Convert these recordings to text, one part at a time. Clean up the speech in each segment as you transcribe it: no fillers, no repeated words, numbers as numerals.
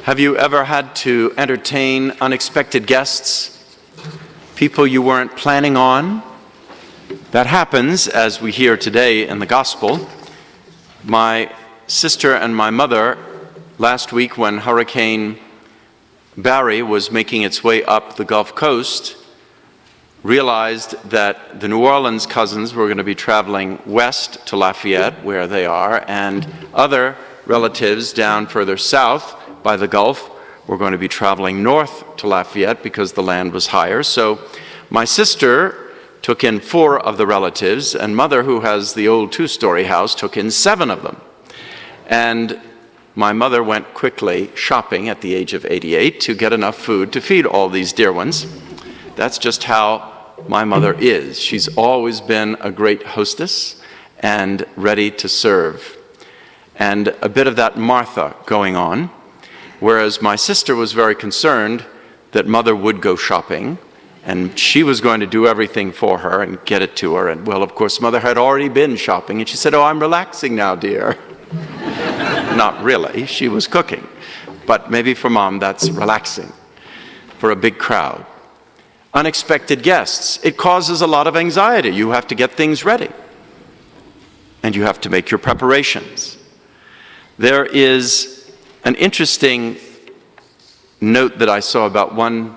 Have you ever had to entertain unexpected guests? People you weren't planning on? That happens, as we hear today in the gospel. My sister and my mother, last week when Hurricane Barry was making its way up the Gulf Coast, realized that the New Orleans cousins were going to be traveling west to Lafayette, where they are, and other relatives down further south by the Gulf were going to be traveling north to Lafayette because the land was higher. So my sister took in 4 of the relatives, and mother, who has the old 2-story house, took in 7 of them. And my mother went quickly shopping at the age of 88 to get enough food to feed all these dear ones. That's just how my mother is. She's always been a great hostess and ready to serve. And a bit of that Martha going on, whereas my sister was very concerned that mother would go shopping, and she was going to do everything for her and get it to her. And well, of course, mother had already been shopping, and she said, "Oh, I'm relaxing now, dear." Not really, she was cooking. But maybe for mom, that's relaxing for a big crowd. Unexpected guests, it causes a lot of anxiety. You have to get things ready, and you have to make your preparations. There is an interesting note that I saw about one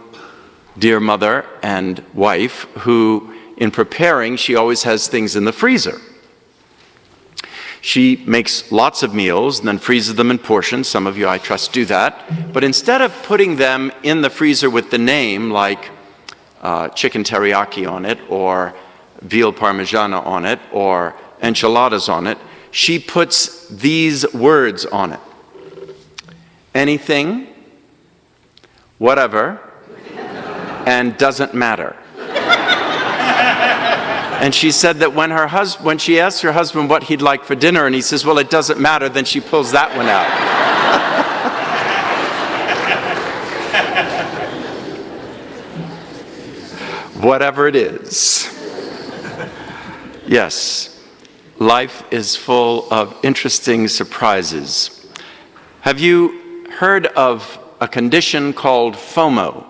dear mother and wife who, in preparing, she always has things in the freezer. She makes lots of meals and then freezes them in portions. Some of you, I trust, do that. But instead of putting them in the freezer with the name, like chicken teriyaki on it, or veal parmigiana on it, or enchiladas on it, she puts these words on it: anything, whatever, and doesn't matter. And she said that when she asks her husband what he'd like for dinner, and he says, "Well, it doesn't matter," then she pulls that one out. Whatever it is. Yes, life is full of interesting surprises. Have you heard of a condition called FOMO?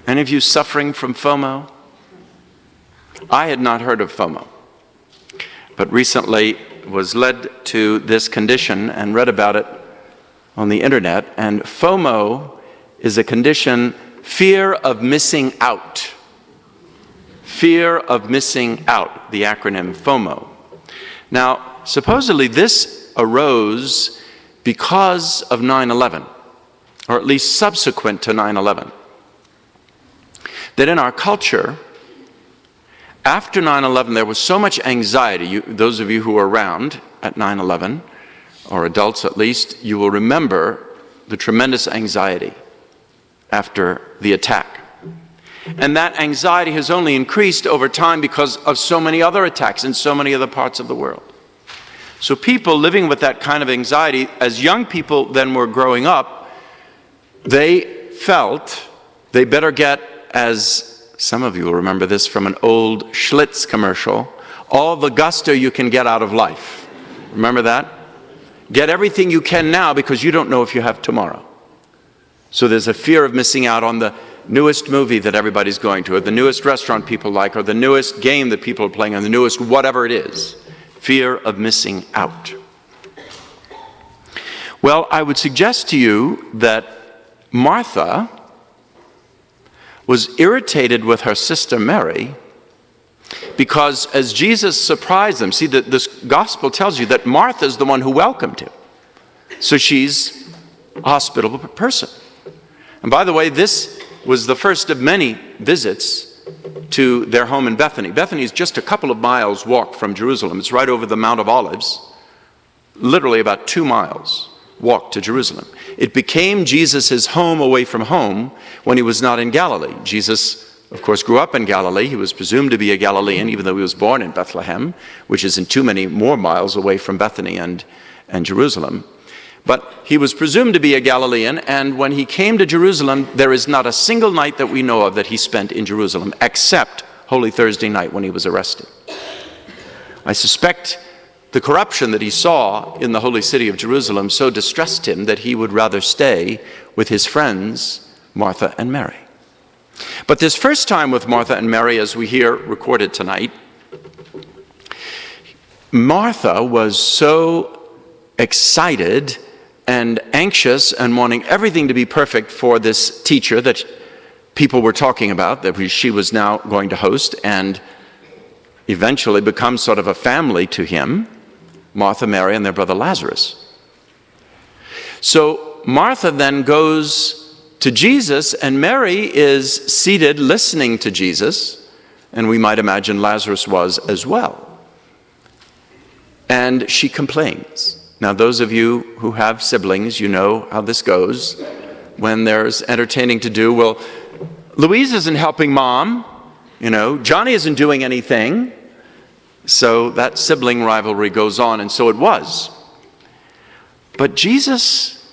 Any of you suffering from FOMO? I had not heard of FOMO, but recently was led to this condition and read about it on the internet. And FOMO is a condition, fear of missing out. Fear of missing out, the acronym FOMO. Now, supposedly this arose because of 9/11, or at least subsequent to 9/11. That in our culture, after 9/11, there was so much anxiety. Those of you who were around at 9/11, or adults at least, you will remember the tremendous anxiety after the attack. And that anxiety has only increased over time because of so many other attacks in so many other parts of the world. So people living with that kind of anxiety, as young people then were growing up, they felt they better get, as some of you will remember this from an old Schlitz commercial, all the gusto you can get out of life. Remember that? Get everything you can now because you don't know if you have tomorrow. So there's a fear of missing out on the newest movie that everybody's going to, or the newest restaurant people like, or the newest game that people are playing, or the newest whatever it is. Fear of missing out. Well, I would suggest to you that Martha was irritated with her sister Mary because as Jesus surprised them, see that this gospel tells you that Martha's the one who welcomed him. So she's a hospitable person. And by the way, this was the first of many visits to their home in Bethany. Bethany is just a couple of miles walk from Jerusalem. It's right over the Mount of Olives, literally about 2 miles walk to Jerusalem. It became Jesus' home away from home when he was not in Galilee. Jesus, of course, grew up in Galilee. He was presumed to be a Galilean, even though he was born in Bethlehem, which isn't too many more miles away from Bethany and Jerusalem. But he was presumed to be a Galilean, and when he came to Jerusalem, there is not a single night that we know of that he spent in Jerusalem, except Holy Thursday night when he was arrested. I suspect the corruption that he saw in the holy city of Jerusalem so distressed him that he would rather stay with his friends, Martha and Mary. But this first time with Martha and Mary, as we hear recorded tonight, Martha was so excited and anxious and wanting everything to be perfect for this teacher that people were talking about, that she was now going to host and eventually become sort of a family to him, Martha, Mary, and their brother Lazarus. So Martha then goes to Jesus, and Mary is seated listening to Jesus, and we might imagine Lazarus was as well. And she complains. Now, those of you who have siblings, you know how this goes. When there's entertaining to do, well, Louise isn't helping Mom, Johnny isn't doing anything. So that sibling rivalry goes on, and so it was. But Jesus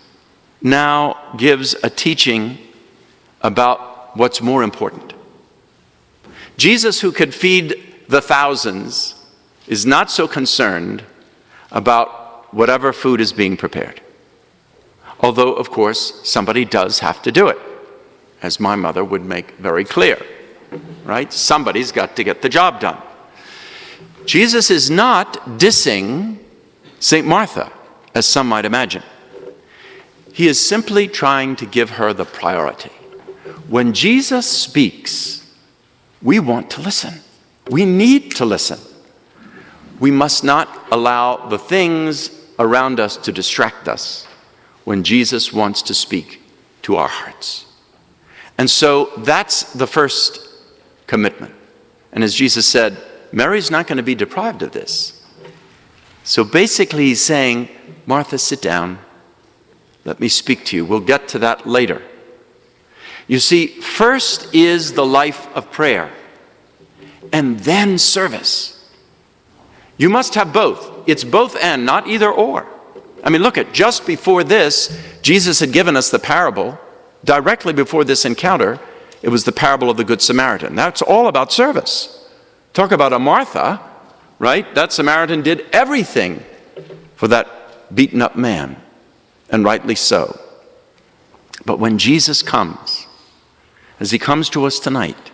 now gives a teaching about what's more important. Jesus, who could feed the thousands, is not so concerned about whatever food is being prepared. Although, of course, somebody does have to do it, as my mother would make very clear, right? Somebody's got to get the job done. Jesus is not dissing St. Martha, as some might imagine. He is simply trying to give her the priority. When Jesus speaks, we want to listen. We need to listen. We must not allow the things around us to distract us when Jesus wants to speak to our hearts. And so that's the first commitment. And as Jesus said, Mary's not going to be deprived of this. So basically he's saying, Martha, sit down. Let me speak to you. We'll get to that later. You see, first is the life of prayer, and then service. You must have both. It's both and, not either or. I mean, look at, just before this, Jesus had given us the parable. Directly before this encounter, it was the parable of the Good Samaritan. That's all about service. Talk about a Martha, right? That Samaritan did everything for that beaten up man, and rightly so. But when Jesus comes, as he comes to us tonight,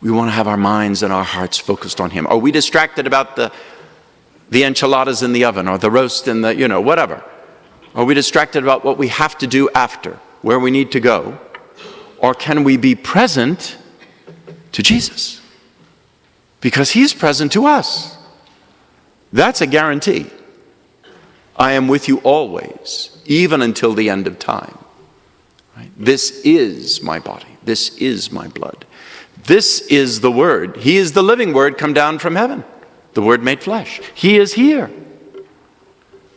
we want to have our minds and our hearts focused on him. Are we distracted about the enchiladas in the oven, or the roast in the, whatever? Are we distracted about what we have to do after, where we need to go? Or can we be present to Jesus? Because he's present to us. That's a guarantee. I am with you always, even until the end of time. Right? This is my body. This is my blood. This is the Word. He is the living Word come down from heaven. The Word made flesh. He is here.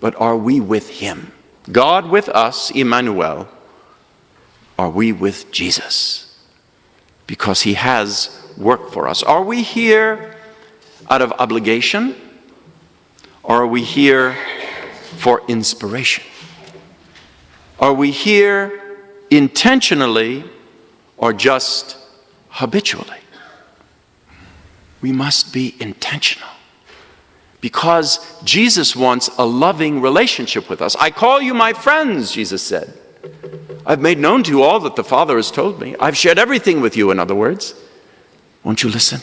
But are we with him? God with us, Emmanuel. Are we with Jesus? Because he has work for us. Are we here out of obligation? Or are we here for inspiration? Are we here intentionally or just habitually? We must be intentional, because Jesus wants a loving relationship with us. I call you my friends, Jesus said. I've made known to you all that the Father has told me. I've shared everything with you, in other words. Won't you listen?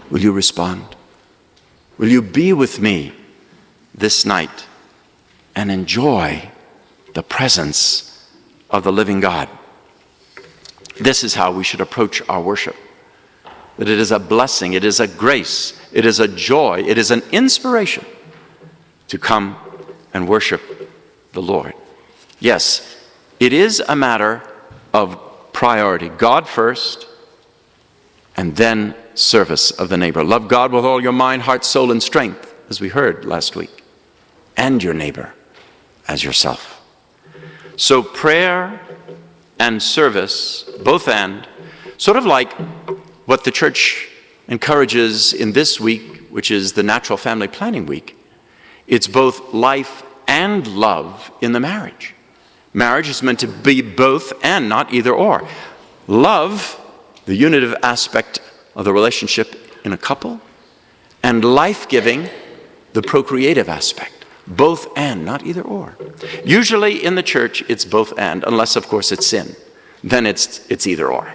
Will you respond? Will you be with me this night and enjoy the presence of the living God? This is how we should approach our worship. That it is a blessing, it is a grace, it is a joy, it is an inspiration to come and worship the Lord. Yes, it is a matter of priority. God first, and then service of the neighbor. Love God with all your mind, heart, soul, and strength, as we heard last week, and your neighbor as yourself. So prayer and service, both and, sort of like what the church encourages in this week, which is the Natural Family Planning Week. It's both life and love in the marriage. Marriage is meant to be both and, not either or. Love, the unitive aspect of the relationship in a couple, and life-giving, the procreative aspect. Both and, not either or. Usually in the church, it's both and, unless, of course, it's sin. Then it's either or,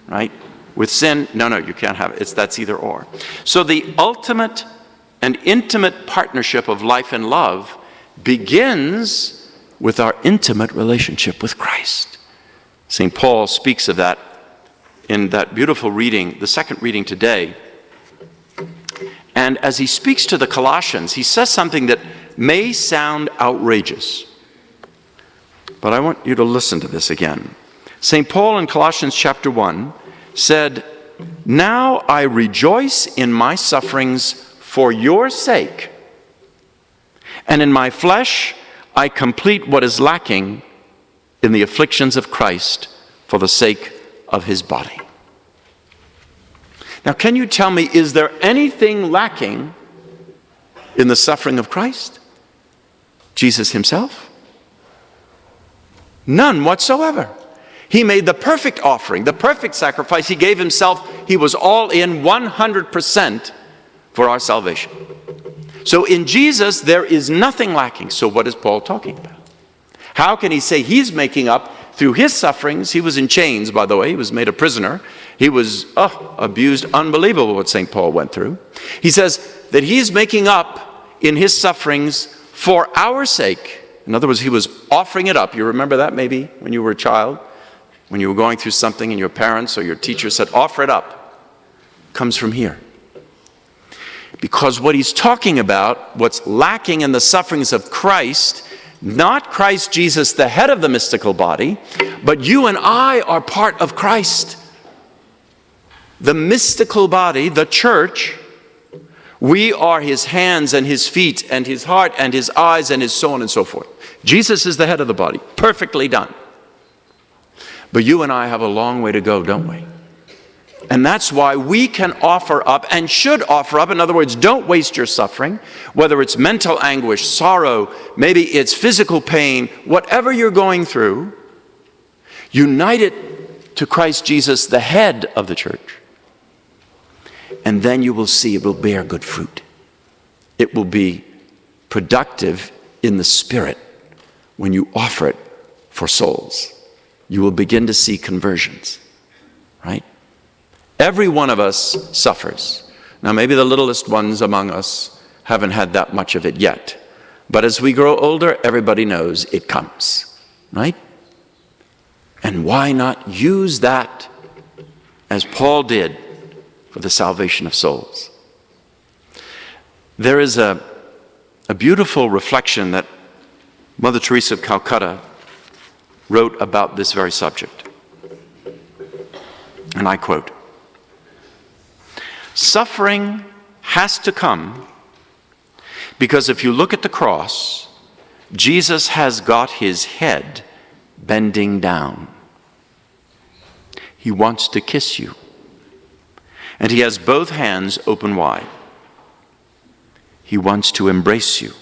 right? With sin, no, you can't have it. That's either or. So the ultimate and intimate partnership of life and love begins with our intimate relationship with Christ. St. Paul speaks of that in that beautiful reading, the second reading today. And as he speaks to the Colossians, he says something that may sound outrageous, but I want you to listen to this again. St. Paul in Colossians chapter 1 said, "Now I rejoice in my sufferings for your sake, and in my flesh I complete what is lacking in the afflictions of Christ for the sake of his body." Now, can you tell me, is there anything lacking in the suffering of Christ? Jesus himself? None whatsoever. He made the perfect offering, the perfect sacrifice. He gave himself. He was all in 100% for our salvation. So in Jesus, there is nothing lacking. So what is Paul talking about? How can he say he's making up through his sufferings? He was in chains, by the way. He was made a prisoner. He was abused. Unbelievable what St. Paul went through. He says that he's making up in his sufferings for our sake. In other words, he was offering it up. You remember that maybe when you were a child? When you were going through something and your parents or your teacher said, offer it up. Comes from here. Because what he's talking about, what's lacking in the sufferings of Christ, not Christ Jesus, the head of the mystical body, but you and I are part of Christ. The mystical body, the church, we are his hands and his feet and his heart and his eyes and his so on and so forth. Jesus is the head of the body, perfectly done. But you and I have a long way to go, don't we? And that's why we can offer up and should offer up. In other words, don't waste your suffering, whether it's mental anguish, sorrow, maybe it's physical pain, whatever you're going through, unite it to Christ Jesus, the head of the church. And then you will see it will bear good fruit. It will be productive in the spirit when you offer it for souls. You will begin to see conversions, right? Every one of us suffers. Now, maybe the littlest ones among us haven't had that much of it yet. But as we grow older, everybody knows it comes, right? And why not use that, as Paul did, for the salvation of souls? There is a beautiful reflection that Mother Teresa of Calcutta wrote about this very subject. And I quote, "Suffering has to come because if you look at the cross, Jesus has got his head bending down. He wants to kiss you. And he has both hands open wide. He wants to embrace you.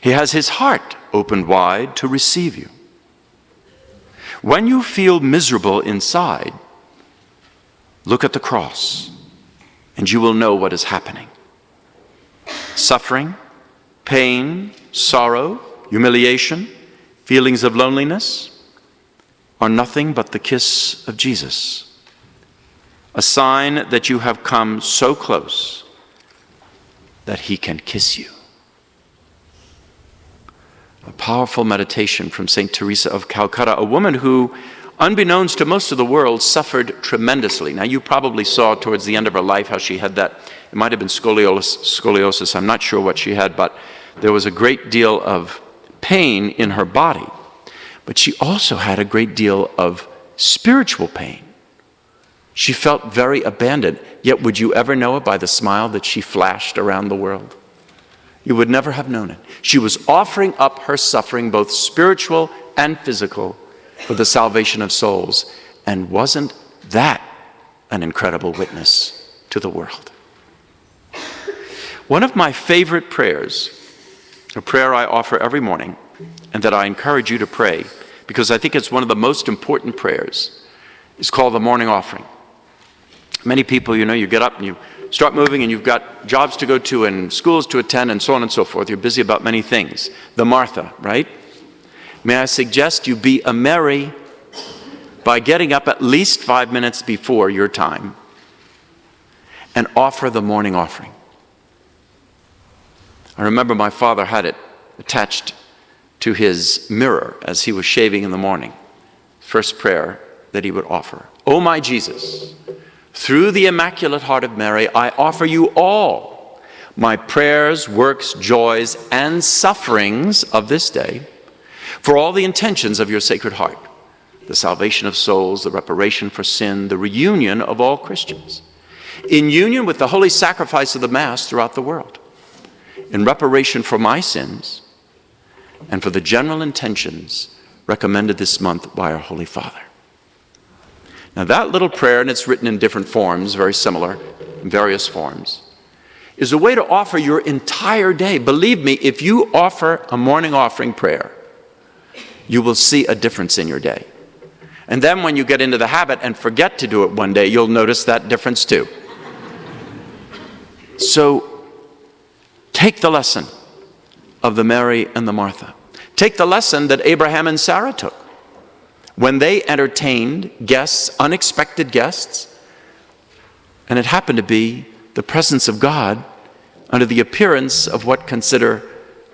He has his heart opened wide to receive you. When you feel miserable inside, look at the cross, and you will know what is happening. Suffering, pain, sorrow, humiliation, feelings of loneliness are nothing but the kiss of Jesus. A sign that you have come so close that he can kiss you." A powerful meditation from St. Teresa of Calcutta, a woman who, unbeknownst to most of the world, suffered tremendously. Now, you probably saw towards the end of her life how she had that, it might have been scoliosis, I'm not sure what she had, but there was a great deal of pain in her body. But she also had a great deal of spiritual pain. She felt very abandoned. Yet would you ever know it by the smile that she flashed around the world? You would never have known it. She was offering up her suffering, both spiritual and physical, for the salvation of souls. And wasn't that an incredible witness to the world? One of my favorite prayers, a prayer I offer every morning, and that I encourage you to pray, because I think it's one of the most important prayers, is called the morning offering. Many people, you get up and you start moving and you've got jobs to go to and schools to attend and so on and so forth. You're busy about many things. The Martha, right? May I suggest you be a Mary by getting up at least 5 minutes before your time and offer the morning offering. I remember my father had it attached to his mirror as he was shaving in the morning. First prayer that he would offer. "Oh my Jesus, through the Immaculate Heart of Mary, I offer you all my prayers, works, joys, and sufferings of this day for all the intentions of your Sacred Heart, the salvation of souls, the reparation for sin, the reunion of all Christians, in union with the holy sacrifice of the Mass throughout the world, in reparation for my sins, and for the general intentions recommended this month by our Holy Father." Now that little prayer, and it's written in different forms, very similar, in various forms, is a way to offer your entire day. Believe me, if you offer a morning offering prayer, you will see a difference in your day. And then when you get into the habit and forget to do it one day, you'll notice that difference too. So take the lesson of the Mary and the Martha. Take the lesson that Abraham and Sarah took when they entertained guests, unexpected guests, and it happened to be the presence of God under the appearance of what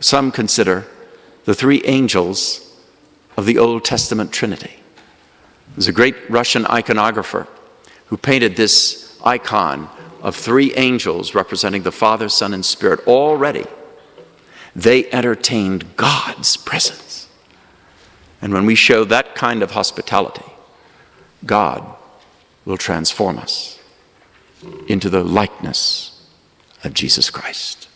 some consider the three angels of the Old Testament Trinity. There's a great Russian iconographer who painted this icon of three angels representing the Father, Son, and Spirit. Already, they entertained God's presence. And when we show that kind of hospitality, God will transform us into the likeness of Jesus Christ.